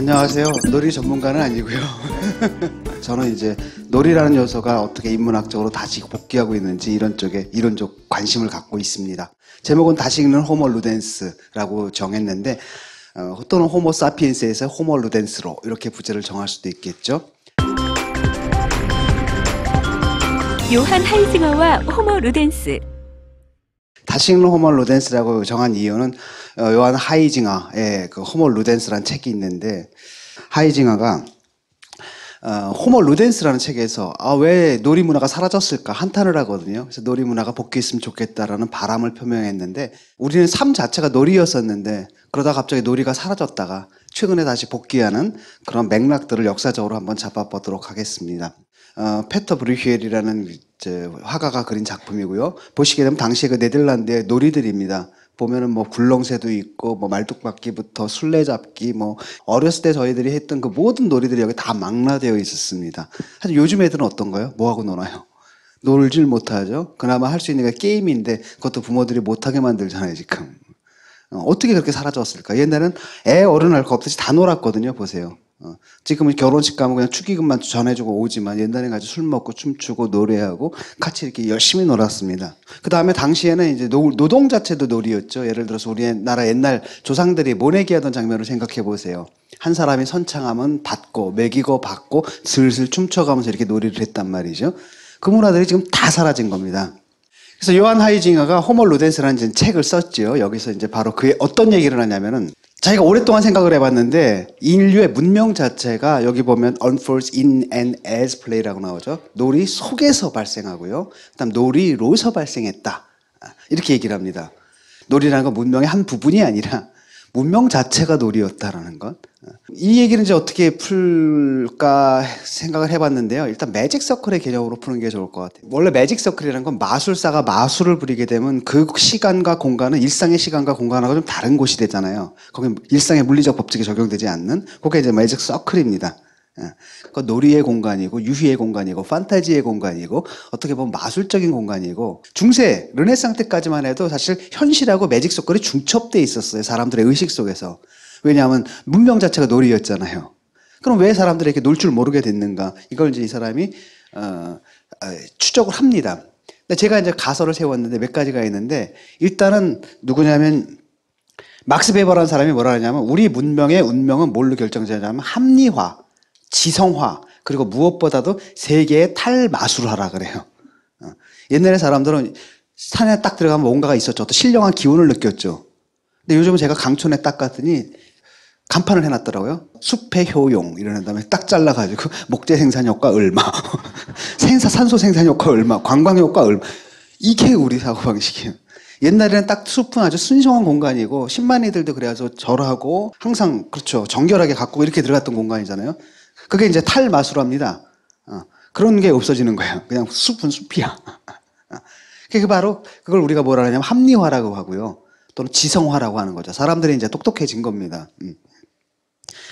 안녕하세요. 놀이 전문가는 아니고요. 저는 이제 놀이라는 요소가 어떻게 인문학적으로 다시 복귀하고 있는지 이런 쪽에 이론적 관심을 갖고 있습니다. 제목은 다시 읽는 호모 루덴스라고 정했는데 또는 호모 사피엔스에서 호모 루덴스로 이렇게 부제를 정할 수도 있겠죠. 요한 하이징어와 호모 루덴스. 다시 읽는 호모 루덴스라고 정한 이유는 요한 하이징어의 그 호모 루덴스라는 책이 있는데, 하이징어가 호모 루덴스라는 책에서 왜 놀이 문화가 사라졌을까 한탄을 하거든요. 그래서 놀이 문화가 복귀했으면 좋겠다라는 바람을 표명했는데, 우리는 삶 자체가 놀이였었는데 그러다 갑자기 놀이가 사라졌다가 최근에 다시 복귀하는 그런 맥락들을 역사적으로 한번 잡아보도록 하겠습니다. 페터 브류히엘이라는 화가가 그린 작품이고요. 보시게 되면 당시에 그 네덜란드의 놀이들입니다. 보면은 뭐 굴렁쇠도 있고 뭐 말뚝박기부터 술래잡기, 뭐 어렸을 때 저희들이 했던 그 모든 놀이들이 여기 다 망라되어 있었습니다. 사실 요즘 애들은 어떤가요? 뭐 하고 노나요? 놀질 못하죠. 그나마 할 수 있는 게 게임인데 그것도 부모들이 못하게 만들잖아요 지금. 어떻게 그렇게 사라졌을까? 옛날에는 애 어른 할 거 없듯이 다 놀았거든요. 보세요. 지금은 결혼식 가면 그냥 축의금만 전해주고 오지만 옛날에는 아주 술 먹고 춤추고 노래하고 같이 이렇게 열심히 놀았습니다. 그 다음에 당시에는 이제 노동 자체도 놀이였죠. 예를 들어서 우리나라 옛날 조상들이 모내기 하던 장면을 생각해 보세요. 한 사람이 선창하면 받고 먹이고 받고 슬슬 춤춰가면서 이렇게 놀이를 했단 말이죠. 그 문화들이 지금 다 사라진 겁니다. 그래서 요한 하이징어가 호모 루덴스라는 책을 썼죠. 여기서 이제 바로 그의 어떤 얘기를 하냐면은, 자기가 오랫동안 생각을 해봤는데 인류의 문명 자체가 여기 보면 unfolds in and as play라고 나오죠. 놀이 속에서 발생하고요. 그다음 놀이로서 발생했다. 이렇게 얘기를 합니다. 놀이라는 건 문명의 한 부분이 아니라 문명 자체가 놀이였다라는 것. 이 얘기는 이제 어떻게 풀까 생각을 해봤는데요. 일단 매직 서클의 개념으로 푸는 게 좋을 것 같아요. 원래 매직 서클이라는 건 마술사가 마술을 부리게 되면 그 시간과 공간은 일상의 시간과 공간하고 좀 다른 곳이 되잖아요. 거기 일상의 물리적 법칙이 적용되지 않는, 그게 이제 매직 서클입니다. 그러니까 놀이의 공간이고 유희의 공간이고 판타지의 공간이고 어떻게 보면 마술적인 공간이고, 중세 르네상 때까지만 해도 사실 현실하고 매직 서클이 중첩돼 있었어요. 사람들의 의식 속에서. 왜냐하면 문명 자체가 놀이였잖아요. 그럼 왜 사람들이 이렇게 놀 줄 모르게 됐는가? 이걸 이제 이 사람이 추적을 합니다. 근데 제가 이제 가설을 세웠는데 몇 가지가 있는데, 일단은 누구냐면 막스 베버라는 사람이 뭐라 하냐면, 우리 문명의 운명은 뭘로 결정되냐면 합리화, 지성화, 그리고 무엇보다도 세계의 탈마술화라 그래요. 옛날에 사람들은 산에 딱 들어가면 뭔가가 있었죠. 또 신령한 기운을 느꼈죠. 근데 요즘은 제가 강촌에 딱 갔더니 간판을 해놨더라고요. 숲의 효용 이러는 다음에 딱 잘라가지고 목재 생산 효과 얼마, 산소 생산 효과 얼마, 관광 효과 얼마. 이게 우리 사고방식이에요. 옛날에는 딱 숲은 아주 순수한 공간이고 신만이들도 그래가지고 절하고 항상 그렇죠, 정결하게 가꾸고 이렇게 들어갔던 공간이잖아요. 그게 이제 탈마술화입니다. 그런 게 없어지는 거예요. 그냥 숲은 숲이야. 그게 바로 그걸 우리가 뭐라 하냐면 합리화라고 하고요. 또는 지성화라고 하는 거죠. 사람들이 이제 똑똑해진 겁니다.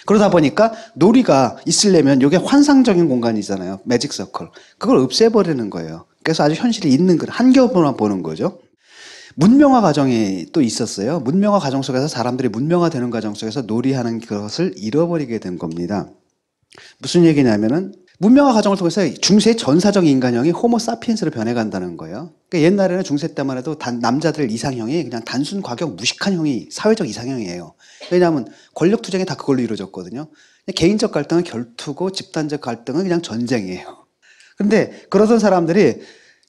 그러다 보니까 놀이가 있으려면 이게 환상적인 공간이잖아요. 매직 서클. 그걸 없애버리는 거예요. 그래서 아주 현실이 있는 걸 한겨울만 보는 거죠. 문명화 과정이 또 있었어요. 문명화 과정 속에서 사람들이 문명화되는 과정 속에서 놀이하는 것을 잃어버리게 된 겁니다. 무슨 얘기냐면은, 문명화 과정을 통해서 중세 전사적 인간형이 호모 사피엔스로 변해간다는 거예요. 그러니까 옛날에는 중세 때만 해도 남자들 이상형이 그냥 단순 과격 무식한 형이 사회적 이상형이에요. 왜냐하면 권력 투쟁이 다 그걸로 이루어졌거든요. 개인적 갈등은 결투고 집단적 갈등은 그냥 전쟁이에요. 그런데 그러던 사람들이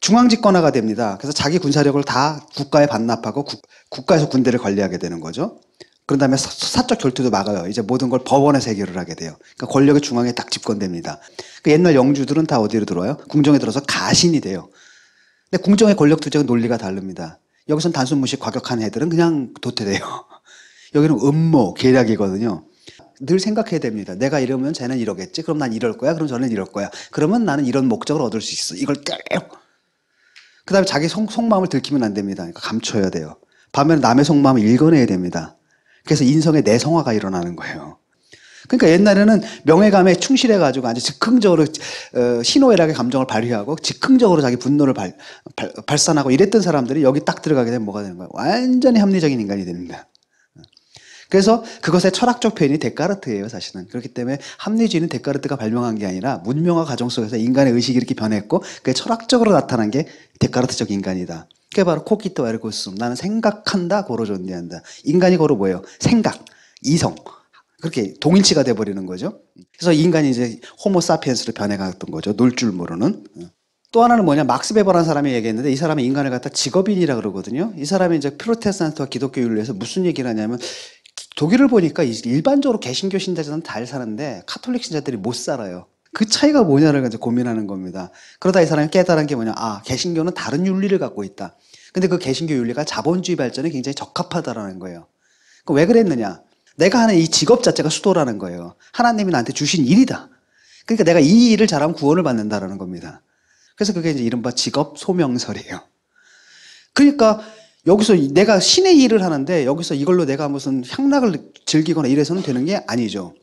중앙집권화가 됩니다. 그래서 자기 군사력을 다 국가에 반납하고 국가에서 군대를 관리하게 되는 거죠. 그런 다음에 사적 결투도 막아요. 이제 모든 걸 법원에서 해결을 하게 돼요. 그러니까 권력이 중앙에 딱 집권됩니다. 그 옛날 영주들은 다 어디로 들어와요? 궁정에 들어서 가신이 돼요. 근데 궁정의 권력 투쟁은 논리가 다릅니다. 여기선 단순 무식 과격한 애들은 그냥 도태돼요. 여기는 음모, 계략이거든요. 늘 생각해야 됩니다. 내가 이러면 쟤는 이러겠지. 그럼 난 이럴 거야. 그럼 저는 이럴 거야. 그러면 나는 이런 목적을 얻을 수 있어. 이걸 깨요. 그 다음에 자기 속마음을 들키면 안 됩니다. 그러니까 감춰야 돼요. 반면에 남의 속마음을 읽어내야 됩니다. 그래서 인성의 내성화가 일어나는 거예요. 그러니까 옛날에는 명예감에 충실해가지고 아주 즉흥적으로 희노애락의 감정을 발휘하고 즉흥적으로 자기 분노를 발산하고 이랬던 사람들이 여기 딱 들어가게 되면 뭐가 되는 거예요? 완전히 합리적인 인간이 됩니다. 그래서 그것의 철학적 표현이 데카르트예요, 사실은. 그렇기 때문에 합리주의는 데카르트가 발명한 게 아니라 문명화 과정 속에서 인간의 의식이 이렇게 변했고 그게 철학적으로 나타난 게 데카르트적 인간이다. 그게 바로 코기토 에르고 숨. 나는 생각한다, 고로 존재한다. 인간이 고로 뭐예요? 생각, 이성. 그렇게 동일치가 돼버리는 거죠. 그래서 인간이 이제 호모 사피엔스로 변해갔던 거죠. 놀 줄 모르는. 또 하나는 뭐냐, 막스 베버라는 사람이 얘기했는데 이 사람이 인간을 갖다 직업인이라 그러거든요. 이 사람이 이제 프로테스탄트와 기독교 윤리에서 무슨 얘기를 하냐면 독일을 보니까 일반적으로 개신교 신자들은 잘 사는데 카톨릭 신자들이 못 살아요. 그 차이가 뭐냐를 이제 고민하는 겁니다. 그러다 이 사람이 깨달은 게 뭐냐, 개신교는 다른 윤리를 갖고 있다. 근데 그 개신교 윤리가 자본주의 발전에 굉장히 적합하다라는 거예요. 왜 그랬느냐? 내가 하는 이 직업 자체가 수도라는 거예요. 하나님이 나한테 주신 일이다. 그러니까 내가 이 일을 잘하면 구원을 받는다라는 겁니다. 그래서 그게 이제 이른바 직업 소명설이에요. 그러니까 여기서 내가 신의 일을 하는데 여기서 이걸로 내가 무슨 향락을 즐기거나 이래서는 되는 게 아니죠.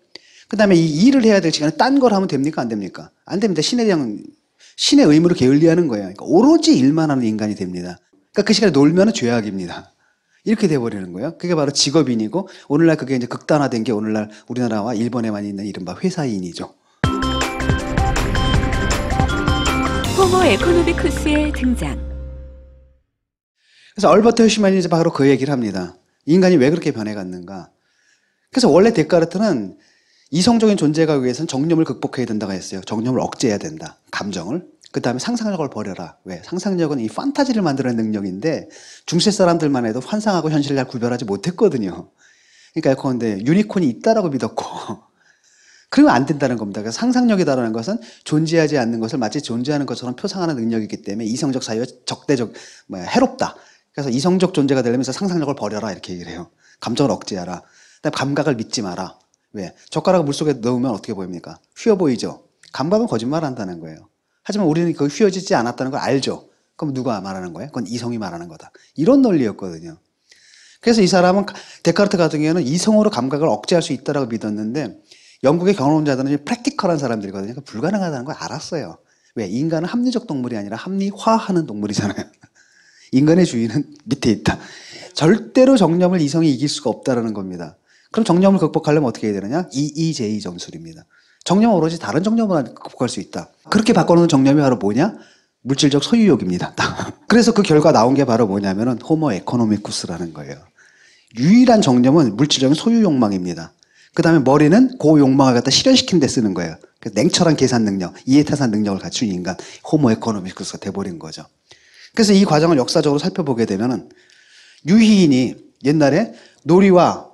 그 다음에 이 일을 해야 될 시간에 딴 걸 하면 됩니까? 안 됩니까? 안 됩니다. 신의 의무를 게을리하는 거예요. 그러니까 오로지 일만 하는 인간이 됩니다. 그러니까 그 시간에 놀면 죄악입니다. 이렇게 돼버리는 거예요. 그게 바로 직업인이고 오늘날 그게 이제 극단화된 게 오늘날 우리나라와 일본에만 있는 이른바 회사인이죠. 호모 에코노미쿠스의 등장. 그래서 얼버트 허슈만이 이제 바로 그 얘기를 합니다. 인간이 왜 그렇게 변해갔는가. 그래서 원래 데카르트는 이성적인 존재가 위해서는 정념을 극복해야 된다고 했어요. 정념을 억제해야 된다. 감정을. 그 다음에 상상력을 버려라. 왜? 상상력은 이 판타지를 만드는 능력인데 중세 사람들만 해도 환상하고 현실을 잘 구별하지 못했거든요. 그러니까 예컨대 유니콘이 있다라고 믿었고 그러면 안 된다는 겁니다. 그래서 상상력이라는 것은 존재하지 않는 것을 마치 존재하는 것처럼 표상하는 능력이기 때문에 이성적 사유가 해롭다. 그래서 이성적 존재가 되려면서 상상력을 버려라 이렇게 얘기를 해요. 감정을 억제하라. 그다음에 감각을 믿지 마라. 왜? 젓가락을 물속에 넣으면 어떻게 보입니까? 휘어 보이죠? 감각은 거짓말한다는 거예요. 하지만 우리는 그 휘어지지 않았다는 걸 알죠. 그럼 누가 말하는 거예요? 그건 이성이 말하는 거다. 이런 논리였거든요. 그래서 이 사람은 데카르트 같은 경우에는 이성으로 감각을 억제할 수 있다고 믿었는데 영국의 경험자들은 프랙티컬한 사람들이거든요. 그러니까 불가능하다는 걸 알았어요. 왜? 인간은 합리적 동물이 아니라 합리화하는 동물이잖아요. 인간의 주인은 밑에 있다. 절대로 정념을 이성이 이길 수가 없다는 겁니다. 그럼 정념을 극복하려면 어떻게 해야 되느냐? EEJ 전술입니다. 정념은 오로지 다른 정념을 극복할 수 있다. 그렇게 바꿔놓은 정념이 바로 뭐냐? 물질적 소유욕입니다. 그래서 그 결과 나온 게 바로 뭐냐면은 호모 에코노미쿠스라는 거예요. 유일한 정념은 물질적인 소유 욕망입니다. 그 다음에 머리는 그 욕망을 갖다 실현시키는 데 쓰는 거예요. 냉철한 계산 능력, 이해타산 능력을 갖춘 인간, 호모 에코노미쿠스가 돼버린 거죠. 그래서 이 과정을 역사적으로 살펴보게 되면은 유희인이 옛날에 놀이와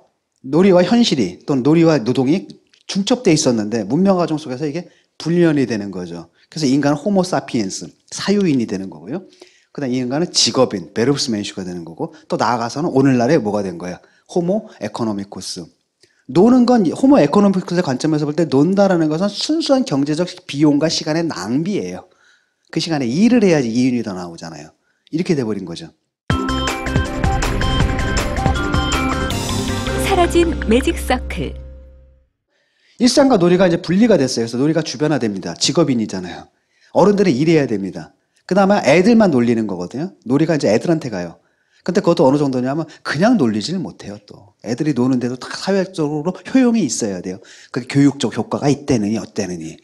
현실이 또는 놀이와 노동이 중첩되어 있었는데 문명 과정 속에서 이게 불연이 되는 거죠. 그래서 인간은 호모 사피엔스, 사유인이 되는 거고요. 그 다음에 이 인간은 직업인, 베르브스맨슈가 되는 거고 또 나아가서는 오늘날에 뭐가 된 거야? 호모 에코노미쿠스. 노는 건 호모 에코노미쿠스의 관점에서 볼 때 논다라는 것은 순수한 경제적 비용과 시간의 낭비예요. 그 시간에 일을 해야지 이윤이 더 나오잖아요. 이렇게 돼버린 거죠. 사라진 매직 서클. 일상과 놀이가 이제 분리가 됐어요. 그래서 놀이가 주변화됩니다. 직업인이잖아요. 어른들은 일해야 됩니다. 그 다음에 애들만 놀리는 거거든요. 놀이가 이제 애들한테 가요. 근데 그것도 어느 정도냐면 그냥 놀리지를 못해요 또. 애들이 노는데도 다 사회적으로 효용이 있어야 돼요. 그게 교육적 효과가 있대느니 어때느니.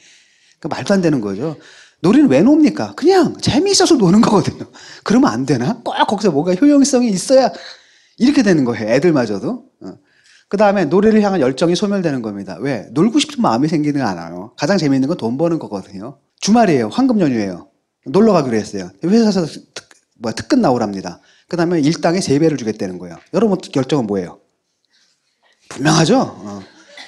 그러니까 말도 안 되는 거죠. 놀이는 왜 놉니까? 그냥 재미있어서 노는 거거든요. 그러면 안 되나? 꼭 거기서 뭔가 효용성이 있어야 이렇게 되는 거예요. 애들마저도. 그 다음에 놀이를 향한 열정이 소멸되는 겁니다. 왜? 놀고 싶은 마음이 생기는 거 않아요. 가장 재미있는 건 돈 버는 거거든요. 주말이에요. 황금 연휴예요. 놀러 가기로 했어요. 회사에서 특근 나오랍니다. 그 다음에 일당의 3배를 주겠다는 거예요. 여러분 결정은 뭐예요? 분명하죠?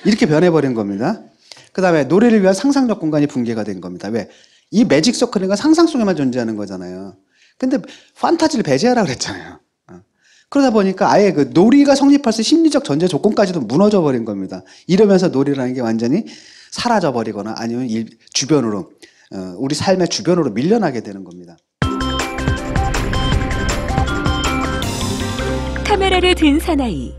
이렇게 변해버린 겁니다. 그 다음에 노래를 위한 상상력 공간이 붕괴가 된 겁니다. 왜? 이 매직 서클은 상상 속에만 존재하는 거잖아요. 근데 판타지를 배제하라 그랬잖아요. 그러다 보니까 아예 그 놀이가 성립할 수 심리적 전제 조건까지도 무너져 버린 겁니다. 이러면서 놀이라는 게 완전히 사라져 버리거나 아니면 주변으로 우리 삶의 주변으로 밀려나게 되는 겁니다. 카메라를 든 사나이.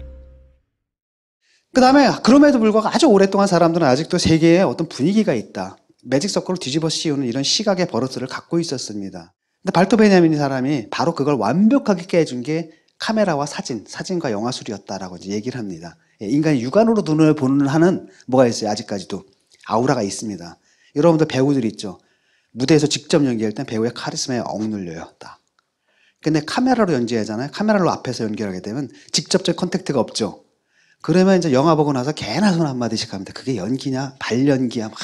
그 다음에 그럼에도 불구하고 아주 오랫동안 사람들은 아직도 세계에 어떤 분위기가 있다. 매직 서클을 뒤집어 씌우는 이런 시각의 버릇을 갖고 있었습니다. 근데 발토 베냐민이 사람이 바로 그걸 완벽하게 깨준 게 카메라와 사진과 영화술이었다라고 이제 얘기를 합니다. 예, 인간이 육안으로 눈을 보는 한은 뭐가 있어요? 아직까지도 아우라가 있습니다. 여러분들 배우들 있죠? 무대에서 직접 연기할 땐 배우의 카리스마에 억눌려요. 딱. 근데 카메라로 연기하잖아요. 카메라로 앞에서 연기하게 되면 직접적 컨택트가 없죠. 그러면 이제 영화 보고 나서 개나 손 한마디씩 합니다. 그게 연기냐? 발연기야? 막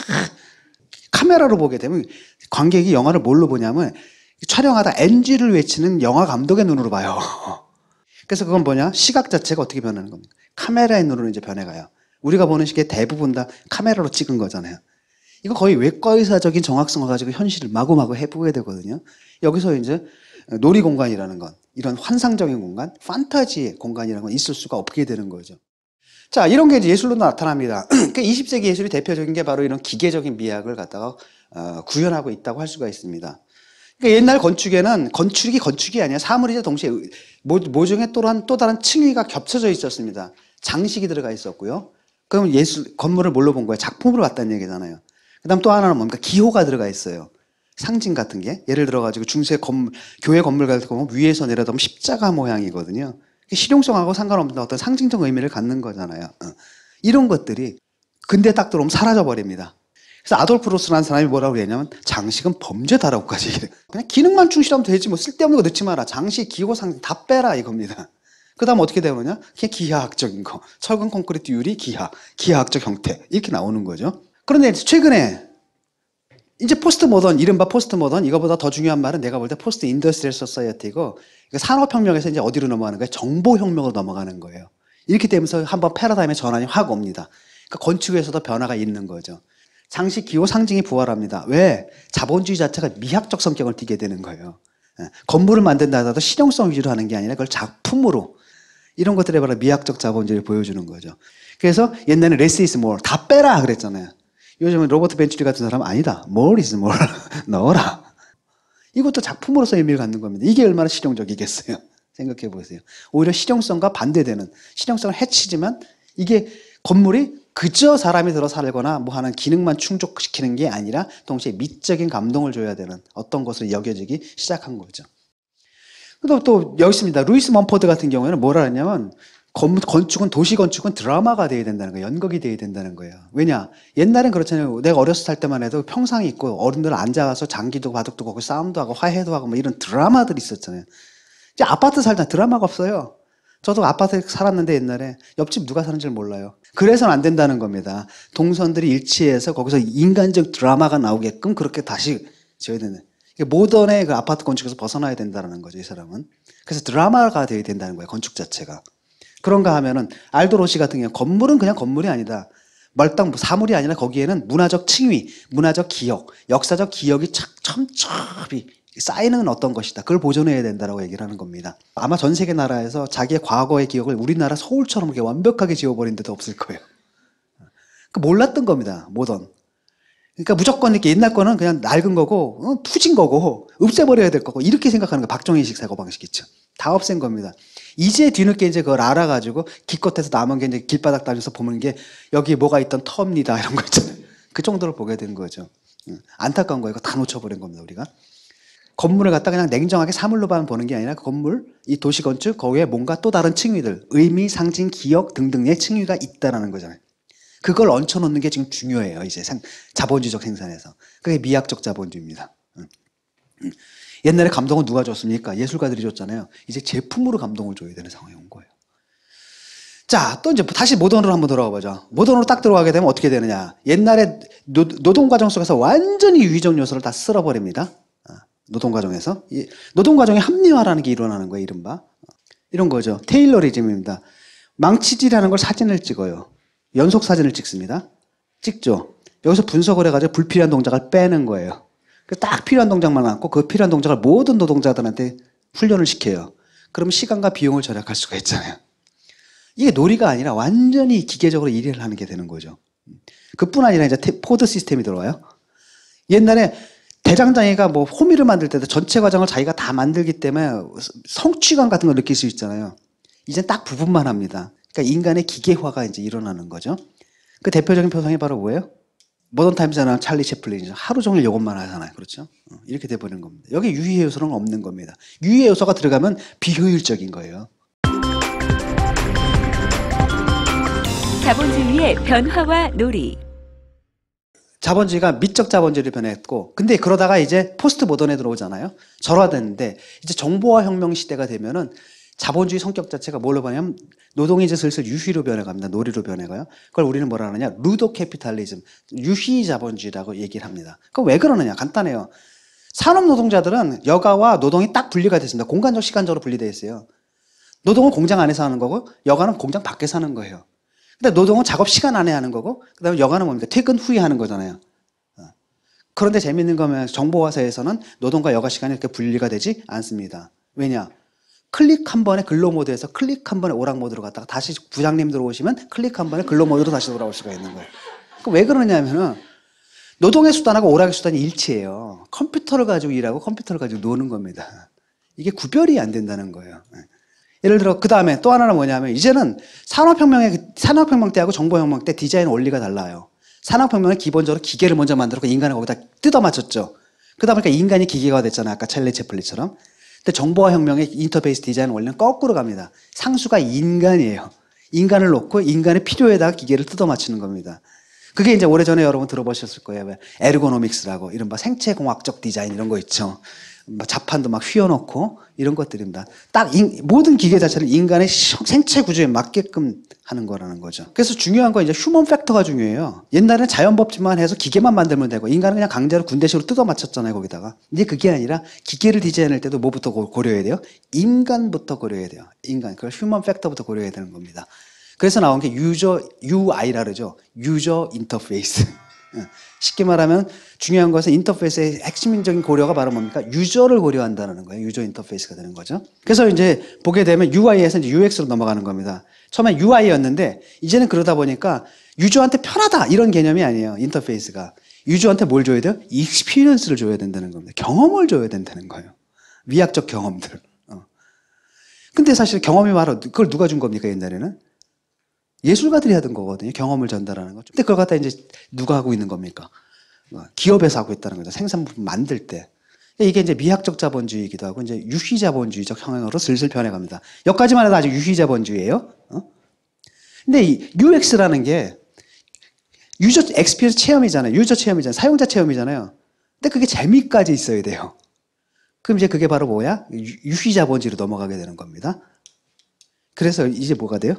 카메라로 보게 되면 관객이 영화를 뭘로 보냐면 촬영하다 NG를 외치는 영화 감독의 눈으로 봐요. 그래서 그건 뭐냐? 시각 자체가 어떻게 변하는 겁니까? 카메라의 눈으로 이제 변해가요. 우리가 보는 시계 대부분 다 카메라로 찍은 거잖아요. 이거 거의 외과의사적인 정확성을 가지고 현실을 마구마구 해보게 되거든요. 여기서 이제 놀이공간이라는 건, 이런 환상적인 공간, 판타지의 공간이라는 건 있을 수가 없게 되는 거죠. 자, 이런 게 이제 예술로 나타납니다. 그러니까 20세기 예술이 대표적인 게 바로 이런 기계적인 미학을 갖다가 구현하고 있다고 할 수가 있습니다. 그러니까 옛날 건축에는 건축이 아니라 사물이자 동시에 모종의 또 다른 층위가 겹쳐져 있었습니다. 장식이 들어가 있었고요. 그럼 건물을 뭘로 본 거예요? 작품으로 봤다는 얘기잖아요. 그 다음 또 하나는 뭡니까? 기호가 들어가 있어요. 상징 같은 게. 예를 들어가지고 교회 건물 같은 거 보면 위에서 내려다보면 십자가 모양이거든요. 실용성하고 상관없는 어떤 상징적 의미를 갖는 거잖아요. 이런 것들이 근데 딱 들어오면 사라져버립니다. 그래서 아돌프 로스라는 사람이 뭐라고 그랬냐면 장식은 범죄다라고까지 얘기해요. 그냥 기능만 충실하면 되지 뭐 쓸데없는 거 넣지 마라. 장식, 기호, 상징 다 빼라 이겁니다. 그 다음 어떻게 되느냐? 그냥 기하학적인 거. 철근, 콘크리트, 유리, 기하학적 형태 이렇게 나오는 거죠. 그런데 최근에 이제 포스트 모던, 이른바 포스트 모던, 이거보다 더 중요한 말은 내가 볼 때 포스트 인더스트리얼 소사이어티고 산업혁명에서 이제 어디로 넘어가는 거예요? 정보혁명으로 넘어가는 거예요. 이렇게 되면서 한번 패러다임의 전환이 확 옵니다. 그러니까 건축에서도 변화가 있는 거죠. 장식, 기호, 상징이 부활합니다. 왜? 자본주의 자체가 미학적 성격을 띠게 되는 거예요. 건물을 만든다 하더라도 실용성 위주로 하는 게 아니라 그걸 작품으로 이런 것들이 바로 미학적 자본주의를 보여주는 거죠. 그래서 옛날에 less is more 다 빼라 그랬잖아요. 요즘은 로버트 벤츄리 같은 사람은 아니다. more is more. 넣어라. 이것도 작품으로서 의미를 갖는 겁니다. 이게 얼마나 실용적이겠어요. 생각해 보세요. 오히려 실용성과 반대되는, 실용성을 해치지만 이게 건물이 그저 사람이 들어 살거나 뭐 하는 기능만 충족시키는 게 아니라 동시에 미적인 감동을 줘야 되는 어떤 것으로 여겨지기 시작한 거죠. 또 여기 있습니다. 루이스 먼포드 같은 경우에는 뭐라 했냐면 도시 건축은 드라마가 돼야 된다는 거예요. 연극이 돼야 된다는 거예요. 왜냐? 옛날엔 그렇잖아요. 내가 어렸을 살 때만 해도 평상이 있고 어른들 앉아서 장기도 바둑도 하고 싸움도 하고 화해도 하고 뭐 이런 드라마들이 있었잖아요. 이제 아파트 살다 드라마가 없어요. 저도 아파트에 살았는데 옛날에 옆집 누가 사는지 몰라요. 그래서는 안 된다는 겁니다. 동선들이 일치해서 거기서 인간적 드라마가 나오게끔 그렇게 다시 지어야 되는. 모던의 그 아파트 건축에서 벗어나야 된다는 거죠, 이 사람은. 그래서 드라마가 돼야 된다는 거예요, 건축 자체가. 그런가 하면은 알도 로시 같은 경우 건물은 그냥 건물이 아니다. 말딱 사물이 아니라 거기에는 문화적 칭위, 문화적 기억, 역사적 기억이 첨첩이 쌓이는 어떤 것이다. 그걸 보존해야 된다라고 얘기를 하는 겁니다. 아마 전 세계 나라에서 자기의 과거의 기억을 우리나라 서울처럼 이렇게 완벽하게 지워버린 데도 없을 거예요. 그 몰랐던 겁니다. 모던. 그러니까 무조건 이렇게 옛날 거는 그냥 낡은 거고 푸진 거고 없애버려야 될 거고 이렇게 생각하는 거 박정희식 사고방식 있죠. 다 없앤 겁니다. 이제 뒤늦게 이제 그걸 알아가지고 기껏해서 남은 게 이제 길바닥 다니면서 보는 게 여기 뭐가 있던 터입니다 이런 거 있잖아요. 그 정도를 보게 된 거죠. 안타까운 거예요. 이거 다 놓쳐버린 겁니다 우리가. 건물을 갖다 그냥 냉정하게 사물로만 보는 게 아니라 건물, 이 도시건축 거기에 뭔가 또 다른 칭위들, 의미, 상징, 기억 등등의 칭위가 있다라는 거잖아요. 그걸 얹혀놓는 게 지금 중요해요. 이제 자본주의적 생산에서. 그게 미학적 자본주의입니다. 옛날에 감동은 누가 줬습니까? 예술가들이 줬잖아요. 이제 제품으로 감동을 줘야 되는 상황이 온 거예요. 자, 또 이제 다시 모던으로 한번 돌아가 보죠. 모던으로 딱 들어가게 되면 어떻게 되느냐. 옛날에 노동과정 속에서 완전히 유의적 요소를 다 쓸어버립니다. 노동과정에서. 노동과정의 합리화라는 게 일어나는 거예요, 이른바. 이런 거죠. 테일러리즘입니다. 망치질하는 걸 사진을 찍어요. 연속 사진을 찍습니다. 찍죠. 여기서 분석을 해가지고 불필요한 동작을 빼는 거예요. 딱 필요한 동작만 남고 그 필요한 동작을 모든 노동자들한테 훈련을 시켜요. 그러면 시간과 비용을 절약할 수가 있잖아요. 이게 놀이가 아니라 완전히 기계적으로 일을 하는 게 되는 거죠. 그뿐 아니라 이제 포드 시스템이 들어와요. 옛날에 대장장이가 뭐 호미를 만들 때도 전체 과정을 자기가 다 만들기 때문에 성취감 같은 걸 느낄 수 있잖아요. 이제 딱 부분만 합니다. 그러니까 인간의 기계화가 이제 일어나는 거죠. 그 대표적인 표상이 바로 뭐예요? 모던 타임스에 나온 찰리 채플린이죠. 하루 종일 이것만 하잖아요. 그렇죠? 이렇게 돼버리는 겁니다. 여기 유희의 요소는 없는 겁니다. 유희의 요소가 들어가면 비효율적인 거예요. 자본주의의 변화와 놀이. 자본주의가 미적 자본주의로 변했고, 근데 그러다가 이제 포스트 모던에 들어오잖아요. 절화됐는데, 이제 정보화 혁명 시대가 되면은 자본주의 성격 자체가 뭘로 변하냐면 노동이 이제 슬슬 유희로 변해갑니다. 놀이로 변해가요. 그걸 우리는 뭐라 하느냐? 루도 캐피탈리즘, 유희 자본주의라고 얘기를 합니다. 그거 왜 그러느냐? 간단해요. 산업 노동자들은 여가와 노동이 딱 분리가 됐습니다. 공간적, 시간적으로 분리되어 있어요. 노동은 공장 안에서 하는 거고 여가는 공장 밖에서 하는 거예요. 근데 노동은 작업 시간 안에 하는 거고 그다음에 여가는 뭡니까? 퇴근 후에 하는 거잖아요. 그런데 재밌는 거면 정보화사에서는 노동과 여가 시간이 이렇게 분리가 되지 않습니다. 왜냐? 클릭 한 번에 근로 모드에서 클릭 한 번에 오락 모드로 갔다가 다시 부장님 들어오시면 클릭 한 번에 근로 모드로 다시 돌아올 수가 있는 거예요. 왜 그러냐면은 노동의 수단하고 오락의 수단이 일치해요. 컴퓨터를 가지고 일하고 컴퓨터를 가지고 노는 겁니다. 이게 구별이 안 된다는 거예요. 예를 들어 그 다음에 또 하나는 뭐냐면 이제는 산업혁명 때하고 정보혁명 때 디자인 원리가 달라요. 산업혁명은 기본적으로 기계를 먼저 만들었고 인간을 거기다 뜯어 맞췄죠. 그러다 보니까 인간이 기계가 됐잖아요. 아까 찰리 채플린처럼. 근데 정보화 혁명의 인터페이스 디자인 원리는 거꾸로 갑니다. 상수가 인간이에요. 인간을 놓고 인간의 필요에다가 기계를 뜯어 맞추는 겁니다. 그게 이제 오래전에 여러분 들어보셨을 거예요. 에르고노믹스라고 이른바 생체공학적 디자인 이런 거 있죠. 자판도 막 휘어놓고 이런 것들입니다. 딱 모든 기계 자체를 인간의 생체 구조에 맞게끔 하는 거라는 거죠. 그래서 중요한 건 이제 휴먼 팩터가 중요해요. 옛날에는 자연법칙만 해서 기계만 만들면 되고 인간은 그냥 강제로 군대식으로 뜯어 맞췄잖아요, 거기다가. 근데 그게 아니라 기계를 디자인할 때도 뭐부터 고려해야 돼요? 인간부터 고려해야 돼요. 인간. 그걸 휴먼 팩터부터 고려해야 되는 겁니다. 그래서 나온 게 UI라 그러죠. 유저 인터페이스. 쉽게 말하면 중요한 것은 인터페이스의 핵심적인 고려가 바로 뭡니까? 유저를 고려한다는 거예요. 유저 인터페이스가 되는 거죠. 그래서 이제 보게 되면 UI에서 이제 UX로 넘어가는 겁니다. 처음에 UI였는데 이제는 그러다 보니까 유저한테 편하다 이런 개념이 아니에요. 인터페이스가. 유저한테 뭘 줘야 돼요? 익스피리언스를 줘야 된다는 겁니다. 경험을 줘야 된다는 거예요. 미학적 경험들. 근데 사실 경험이 바로 그걸 누가 준 겁니까? 옛날에는? 예술가들이 하던 거거든요. 경험을 전달하는 거. 근데 그걸 갖다 이제 누가 하고 있는 겁니까? 기업에서 하고 있다는 거죠. 생산부품 만들 때. 이게 이제 미학적 자본주의이기도 하고 이제 유희 자본주의적 형향으로 슬슬 변해갑니다. 여기까지만 해도 아직 유희 자본주의예요. 근데 이 UX라는 게 유저 엑스피리언스 체험이잖아요. 유저 체험이잖아요. 사용자 체험이잖아요. 근데 그게 재미까지 있어야 돼요. 그럼 이제 그게 바로 뭐야? 유희 자본주의로 넘어가게 되는 겁니다. 그래서 이제 뭐가 돼요?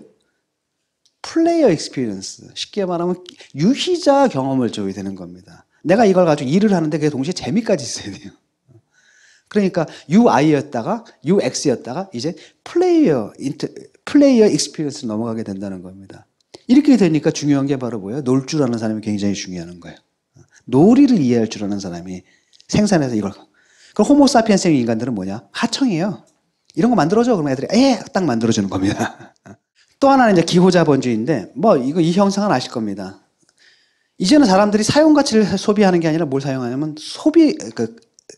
플레이어 익스피리언스. 쉽게 말하면 유희자 경험을 줘야 되는 겁니다. 내가 이걸 가지고 일을 하는데 그게 동시에 재미까지 있어야 돼요. 그러니까 UI였다가 UX였다가 이제 플레이어 익스피리언스로 넘어가게 된다는 겁니다. 이렇게 되니까 중요한 게 바로 뭐예요? 놀 줄 아는 사람이 굉장히 중요한 거예요. 놀이를 이해할 줄 아는 사람이 생산해서 이걸. 그럼 호모사피엔스의 인간들은 뭐냐? 하청이에요. 이런 거 만들어줘. 그러면 애들이 딱 만들어주는 겁니다. 또 하나는 이제 기호자본주의인데 이 형상은 아실 겁니다. 이제는 사람들이 사용 가치를 소비하는 게 아니라 뭘 사용하냐면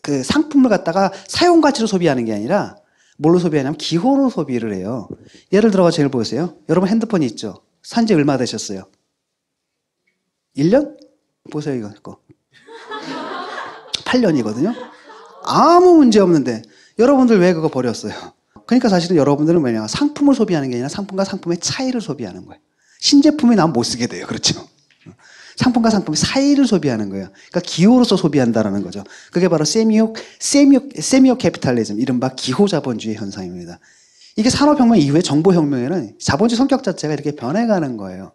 그 상품을 갖다가 사용 가치로 소비하는 게 아니라 뭘로 소비하냐면 기호로 소비를 해요. 예를 들어가 제일 보세요. 여러분 핸드폰이 있죠. 산지 얼마 되셨어요? 1년? 보세요 이거. 8년이거든요. 아무 문제 없는데 여러분들 왜 그거 버렸어요? 그러니까 사실은 여러분들은 뭐냐 상품을 소비하는 게 아니라 상품과 상품의 차이를 소비하는 거예요. 신제품이 나면 못 쓰게 돼요. 그렇죠? 상품과 상품의 사이를 소비하는 거예요. 그러니까 기호로서 소비한다라는 거죠. 그게 바로 세미오 캐피탈리즘, 이른바 기호 자본주의 현상입니다. 이게 산업혁명 이후에 정보혁명에는 자본주의 성격 자체가 이렇게 변해가는 거예요.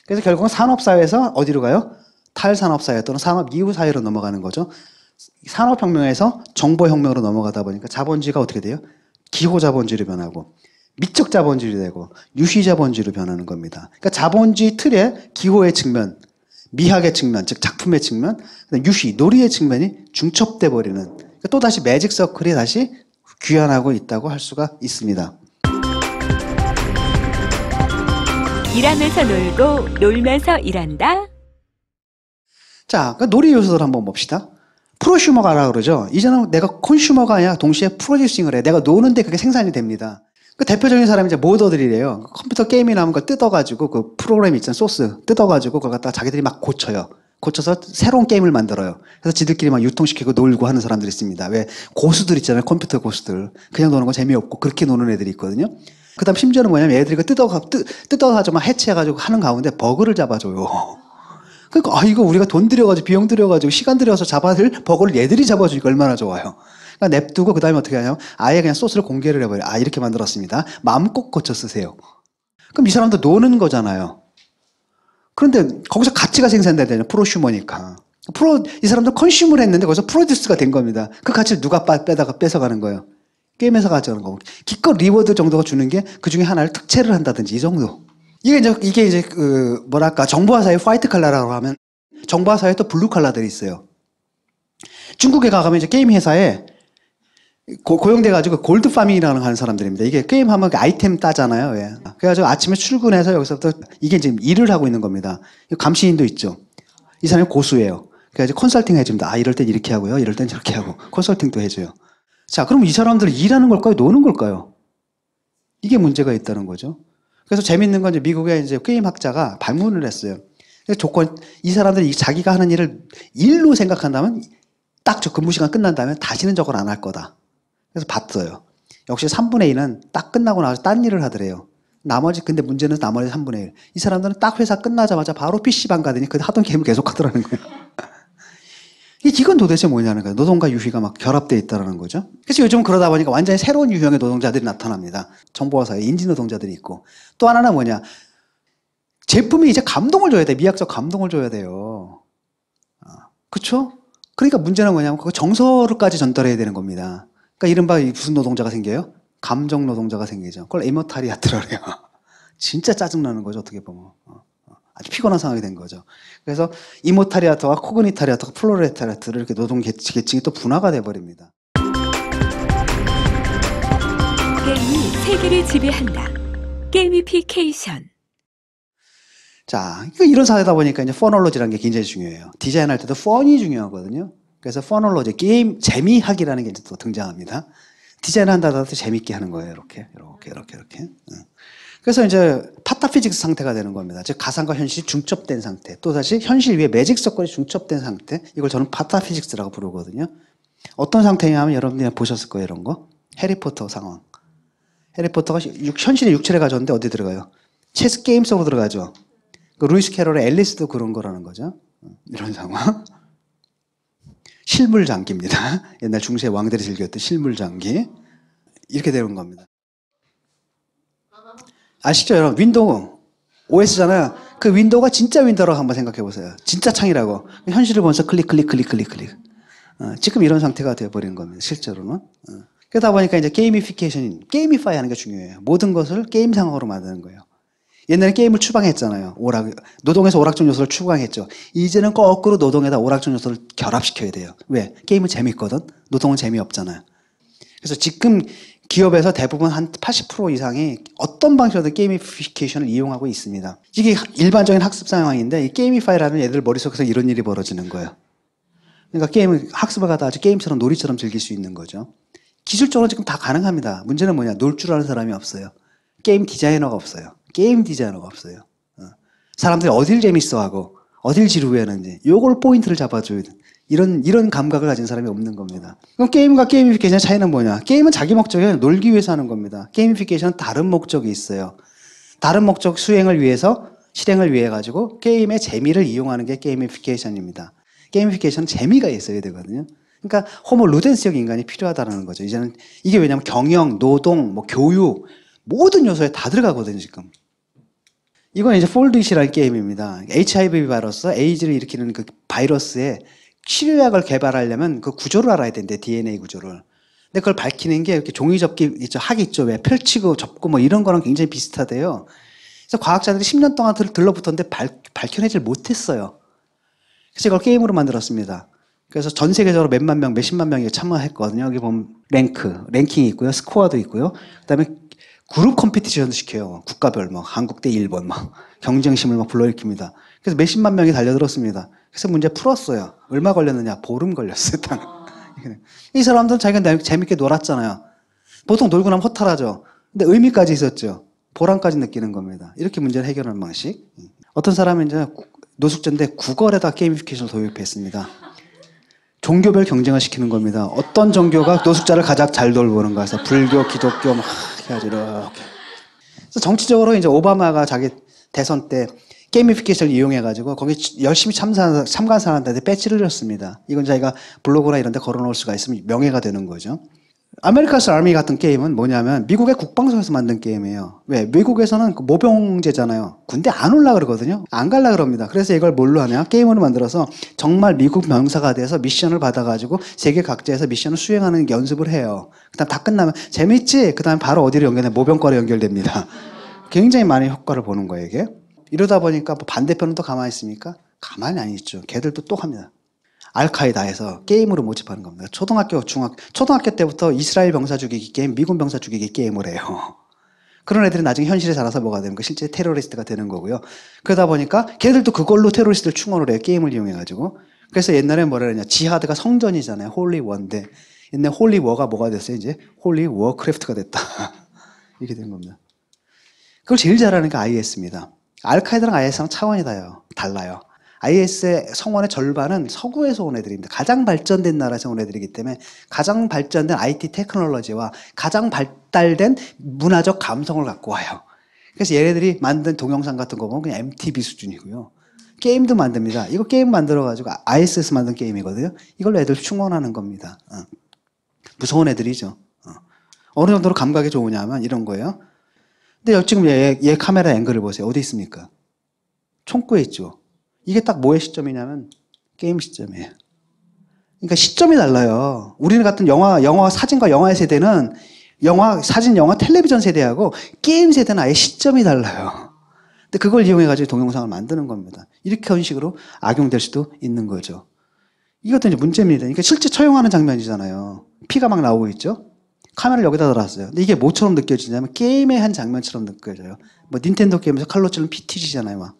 그래서 결국은 산업사회에서 어디로 가요? 탈산업사회 또는 산업 이후 사회로 넘어가는 거죠. 산업혁명에서 정보혁명으로 넘어가다 보니까 자본주의가 어떻게 돼요? 기호 자본주의로 변하고 미적 자본주의로 되고 유희 자본주의로 변하는 겁니다. 그러니까 자본주의 틀에 기호의 측면, 미학의 측면, 즉 작품의 측면, 유희, 놀이의 측면이 중첩돼 버리는 그러니까 또 다시 매직 서클이 다시 귀환하고 있다고 할 수가 있습니다. 일하면서 놀고 놀면서 일한다. 자, 그러니까 놀이 요소들 한번 봅시다. 프로슈머가라 그러죠. 이제는 내가 콘슈머가 아니라 동시에 프로듀싱을 해. 내가 노는데 그게 생산이 됩니다. 그 대표적인 사람이 이제 모더들이래요. 컴퓨터 게임이 나온 걸 뜯어가지고 그 프로그램 있잖아요. 소스 뜯어가지고 그걸 갖다가 자기들이 막 고쳐요. 고쳐서 새로운 게임을 만들어요. 그래서 지들끼리 막 유통시키고 놀고 하는 사람들이 있습니다. 왜 고수들 있잖아요. 컴퓨터 고수들. 그냥 노는 거 재미없고 그렇게 노는 애들이 있거든요. 그 다음 심지어는 뭐냐면 애들이 그 뜯어가지고 해체해가지고 하는 가운데 버그를 잡아줘요. 그러니까 이거 우리가 돈 들여가지고 비용 들여가지고 시간 들여서 잡아야 될 버거를 얘들이 잡아주니까 얼마나 좋아요. 그러니까 냅두고 그 다음에 어떻게 하냐면 아예 그냥 소스를 공개를 해버려요. 이렇게 만들었습니다. 마음껏 고쳐 쓰세요. 그럼 이 사람도 노는 거잖아요. 그런데 거기서 가치가 생산돼야 되냐. 프로슈머니까. 이 사람들 컨슈머를 했는데 거기서 프로듀스가 된 겁니다. 그 가치를 누가 뺏어가는 거예요. 게임에서 가져가는 거고. 기껏 리워드 정도가 주는 게 그 중에 하나를 특채를 한다든지 이 정도. 이게 이제 뭐랄까 정보화사회 화이트 칼라라고 하면 정보화사회에 또 블루 칼라들이 있어요. 중국에 가면 이제 게임 회사에 고용돼가지고 골드 파밍이라는 하는 사람들입니다. 이게 게임하면 아이템 따잖아요. 왜. 그래가지고 아침에 출근해서 여기서부터 이게 지금 일을 하고 있는 겁니다. 감시인도 있죠. 이 사람이 고수예요. 그래가지고 컨설팅 해줍니다. 이럴 땐 이렇게 하고요. 이럴 땐 저렇게 하고 컨설팅도 해줘요. 자, 그럼 이 사람들은 일하는 걸까요? 노는 걸까요? 이게 문제가 있다는 거죠. 그래서 재밌는 건 이제 미국의 이제 게임 학자가 반문을 했어요. 이 사람들이 자기가 하는 일을 일로 생각한다면 딱 저 근무 시간 끝난 다음에 다시는 저걸 안 할 거다. 그래서 봤어요. 역시 3분의 1은 딱 끝나고 나서 딴 일을 하더래요. 근데 문제는 나머지 3분의 1. 이 사람들은 딱 회사 끝나자마자 바로 PC방 가더니 그 하던 게임을 계속 하더라는 거예요. 이건 도대체 뭐냐는 거예요. 노동과 유희가 막 결합되어 있다는 거죠. 그래서 요즘 그러다 보니까 완전히 새로운 유형의 노동자들이 나타납니다. 정보화사회 인지노동자들이 있고. 또 하나는 뭐냐. 제품이 이제 감동을 줘야 돼. 미학적 감동을 줘야 돼요. 그쵸? 그러니까 문제는 뭐냐면 그 정서를까지 전달해야 되는 겁니다. 그러니까 이른바 무슨 노동자가 생겨요? 감정 노동자가 생기죠. 그걸 에모타리아트라고 해요. 진짜 짜증나는 거죠. 어떻게 보면. 아주 피곤한 상황이 된 거죠. 그래서 이모타리아트와 코그니타리아트와 플로레타리아트를 이렇게 노동 계층이 또 분화가 돼버립니다. 게임이 세계를 지배한다. 게이미피케이션. 자, 이런 사회다 보니까 이제 퍼놀로지라는 게 굉장히 중요해요. 디자인할 때도 펀이 중요하거든요. 그래서 퍼놀로지, 게임 재미학이라는 게 이제 또 등장합니다. 디자인을 한다더라도 재밌게 하는 거예요. 이렇게. 그래서 이제 파타피직스 상태가 되는 겁니다. 즉 가상과 현실이 중첩된 상태. 또 다시 현실 위에 매직 서클이 중첩된 상태. 이걸 저는 파타피직스라고 부르거든요. 어떤 상태냐면 여러분들이 보셨을 거예요. 이런 거. 해리포터 상황. 해리포터가 현실의 육체를 가졌는데 어디 들어가요? 체스 게임 속으로 들어가죠. 그 루이스 캐롤의 앨리스도 그런 거라는 거죠. 이런 상황. 실물장기입니다. 옛날 중세 왕들이 즐겼던 실물장기. 이렇게 되는 겁니다. 아시죠, 여러분? 윈도우 OS잖아요. 그 윈도우가 진짜 윈도우라고 한번 생각해 보세요. 진짜 창이라고. 현실을 보면서 클릭. 지금 이런 상태가 되어버리는 겁니다. 실제로는. 그러다 보니까 이제 게이미파이 하는 게 중요해요. 모든 것을 게임 상황으로 만드는 거예요. 옛날에 게임을 추방했잖아요. 노동에서 오락적 요소를 추방했죠. 이제는 거꾸로 노동에다 오락적 요소를 결합시켜야 돼요. 왜? 게임은 재밌거든. 노동은 재미없잖아요. 그래서 지금 기업에서 대부분 한 80% 이상이 어떤 방식으로든 게이미피케이션을 이용하고 있습니다. 이게 일반적인 학습 상황인데 이 게이미파이라는 애들 머릿속에서 이런 일이 벌어지는 거예요. 그러니까 학습을 하다 아주 게임처럼 놀이처럼 즐길 수 있는 거죠. 기술적으로 지금 다 가능합니다. 문제는 뭐냐? 놀 줄 아는 사람이 없어요. 게임 디자이너가 없어요. 사람들이 어딜 재밌어하고 어딜 지루해하는지 요걸 포인트를 잡아줘야 돼. 이런 감각을 가진 사람이 없는 겁니다. 그럼 게임과 게이미피케이션의 차이는 뭐냐? 게임은 자기 목적이 아니라 놀기 위해서 하는 겁니다. 게이미피케이션은 다른 목적이 있어요. 다른 목적 실행을 위해 가지고 게임의 재미를 이용하는 게 게이미피케이션입니다. 게이미피케이션은 재미가 있어야 되거든요. 그러니까 호모 루덴스적 인간이 필요하다는 거죠. 이제는 이게 왜냐면 경영, 노동, 교육 모든 요소에 다 들어가거든요, 지금. 이건 이제 폴드잇이라는 게임입니다. HIV 바이러스, 에이즈를 일으키는 그 바이러스에 치료약을 개발하려면 그 구조를 알아야 되는데, DNA 구조를. 근데 그걸 밝히는 게 이렇게 종이 접기 있죠. 학 있죠. 왜 펼치고 접고 이런 거랑 굉장히 비슷하대요. 그래서 과학자들이 10년 동안 들러붙었는데 밝혀내질 못했어요. 그래서 이걸 게임으로 만들었습니다. 그래서 전 세계적으로 몇십만 명이 참가했거든요. 여기 보면 랭킹이 있고요. 스코어도 있고요. 그다음에 그룹 컴피티션도 시켜요. 국가별, 한국 대 일본, 경쟁심을 불러일으킵니다. 그래서 몇십만 명이 달려들었습니다. 그래서 문제 풀었어요. 얼마 걸렸느냐? 보름 걸렸어요. 이 사람들은 자기가 재밌게 놀았잖아요. 보통 놀고 나면 허탈하죠. 근데 의미까지 있었죠. 보람까지 느끼는 겁니다. 이렇게 문제를 해결하는 방식. 어떤 사람은 이제 노숙자인데 구걸에다 게이미피케이션을 도입했습니다. 종교별 경쟁을 시키는 겁니다. 어떤 종교가 노숙자를 가장 잘 돌보는가 해서 불교, 기독교 해가지고 이렇게 그래서 정치적으로 이제 오바마가 자기 대선 때 게이미피케이션을 이용해가지고 거기 열심히 참가한 사람들한테 배지를 줬습니다. 이건 자기가 블로그나 이런 데 걸어놓을 수가 있으면 명예가 되는 거죠. 아메리카스 아미 같은 게임은 뭐냐면 미국의 국방성에서 만든 게임이에요. 왜? 미국에서는 모병제잖아요. 군대 안 올라 그러거든요. 안 갈라 그럽니다. 그래서 이걸 뭘로 하냐? 게임으로 만들어서 정말 미국 병사가 돼서 미션을 받아가지고 세계 각지에서 미션을 수행하는 연습을 해요. 그다음 다 끝나면 재밌지? 그다음에 바로 어디로 연결돼? 모병과로 연결됩니다. 굉장히 많은 효과를 보는 거예요, 이게. 이러다 보니까 뭐 반대편은 또 가만히 있습니까? 가만히 안 있죠. 걔들도 또 합니다. 알카에다에서 게임으로 모집하는 겁니다. 초등학교 때부터 이스라엘 병사 죽이기 게임, 미군 병사 죽이기 게임을 해요. 그런 애들이 나중에 현실에 자라서 뭐가 되는 거, 실제 테러리스트가 되는 거고요. 그러다 보니까 걔들도 그걸로 테러리스트를 충원을 해요. 게임을 이용해가지고. 그래서 옛날에 뭐라 그러냐. 지하드가 성전이잖아요. 홀리 워인데. 옛날 홀리 워가 뭐가 됐어요? 이제 홀리 워크래프트가 됐다. 이렇게 된 겁니다. 그걸 제일 잘하는 게 IS입니다. 알카에다랑 IS랑 차원이 달라요. IS의 성원의 절반은 서구에서 온 애들입니다. 가장 발전된 나라에서 온 애들이기 때문에 가장 발전된 IT 테크놀로지와 가장 발달된 문화적 감성을 갖고 와요. 그래서 얘네들이 만든 동영상 같은 거 보면 그냥 MTV 수준이고요. 게임도 만듭니다. 이거 게임 만들어가지고 IS에서 만든 게임이거든요. 이걸로 애들 충원하는 겁니다. 무서운 애들이죠. 어느 정도로 감각이 좋으냐면 이런 거예요. 근데 지금 얘 카메라 앵글을 보세요. 어디 있습니까? 총구에 있죠. 이게 딱 뭐의 시점이냐면 게임 시점이에요. 그러니까 시점이 달라요. 우리는 같은 사진과 영화의 세대는 사진, 영화, 텔레비전 세대하고 게임 세대는 아예 시점이 달라요. 근데 그걸 이용해가지고 동영상을 만드는 겁니다. 이렇게 한 식으로 악용될 수도 있는 거죠. 이것도 이제 문제입니다. 그러니까 실제 처형하는 장면이잖아요. 피가 막 나오고 있죠. 카메라를 여기다 달았어요. 근데 이게 뭐처럼 느껴지냐면 게임의 한 장면처럼 느껴져요. 뭐 닌텐도 게임에서 칼로 찌르면 피 튀지잖아요. 막.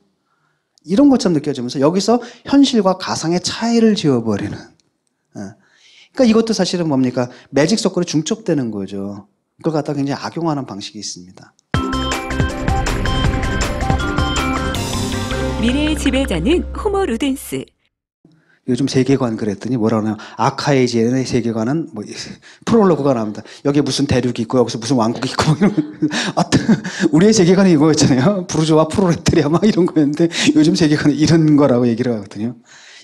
이런 것처럼 느껴지면서 여기서 현실과 가상의 차이를 지어버리는. 그러니까 이것도 사실은 뭡니까? 매직 서클에 중첩되는 거죠. 그걸 갖다가 굉장히 악용하는 방식이 있습니다. 미래의 지배자는 호모 루덴스. 요즘 세계관 그랬더니 뭐라 그러냐. 아카이지의 세계관은 뭐 프롤로그가 나옵니다. 여기에 무슨 대륙이 있고 여기서 무슨 왕국이 있고 뭐 이런 우리의 세계관이 이거였잖아요. 부르주아 프로레타리아 막 이런 거였는데 요즘 세계관은 이런 거라고 얘기를 하거든요.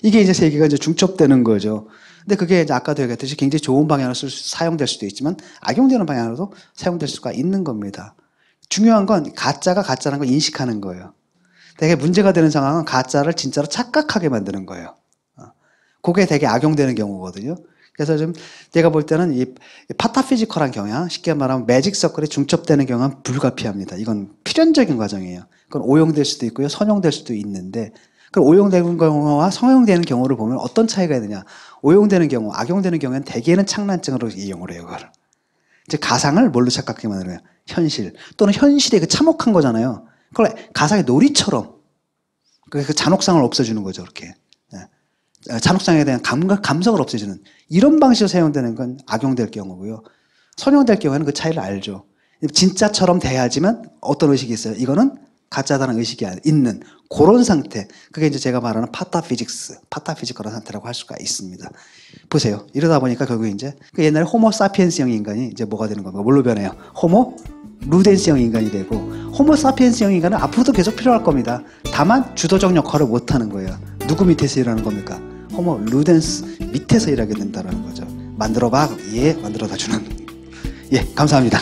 이게 이제 세계가 이제 중첩되는 거죠. 근데 그게 이제 아까도 얘기했듯이 굉장히 좋은 방향으로 사용될 수도 있지만 악용되는 방향으로도 사용될 수가 있는 겁니다. 중요한 건 가짜가 가짜라는 걸 인식하는 거예요. 되게 문제가 되는 상황은 가짜를 진짜로 착각하게 만드는 거예요. 그게 되게 악용되는 경우거든요. 그래서 좀 제가 볼 때는 이 파타피지컬한 경향, 쉽게 말하면 매직 서클이 중첩되는 경향은 불가피합니다. 이건 필연적인 과정이에요. 그건 오용될 수도 있고요, 선용될 수도 있는데, 그 오용되는 경우와 성용되는 경우를 보면 어떤 차이가 있느냐? 오용되는 경우, 악용되는 경우에는 대개는 장난증으로 이용을 해요. 그걸. 즉 가상을 뭘로 착각하게 만들어요? 현실 또는 현실의 그 참혹한 거잖아요. 그걸 가상의 놀이처럼 그 잔혹상을 없애주는 거죠, 그렇게. 잔혹상에 대한 감성을 없애주는 이런 방식으로 사용되는 건 악용될 경우고요. 선용될 경우에는 그 차이를 알죠. 진짜처럼 돼야지만 어떤 의식이 있어요. 이거는 가짜다는 의식이 있는 그런 상태. 그게 이제 제가 말하는 파타피지컬한 상태라고 할 수가 있습니다. 보세요. 이러다 보니까 결국 이제 그 옛날에 호모 사피엔스형 인간이 이제 뭐가 되는 겁니까? 뭘로 변해요? 호모 루덴스형 인간이 되고 호모 사피엔스형 인간은 앞으로도 계속 필요할 겁니다. 다만 주도적 역할을 못하는 거예요. 누구 밑에서 일하는 겁니까? 호모 루덴스 밑에서 일하게 된다는 거죠. 만들어봐. 예, 만들어다 주는. 예, 감사합니다.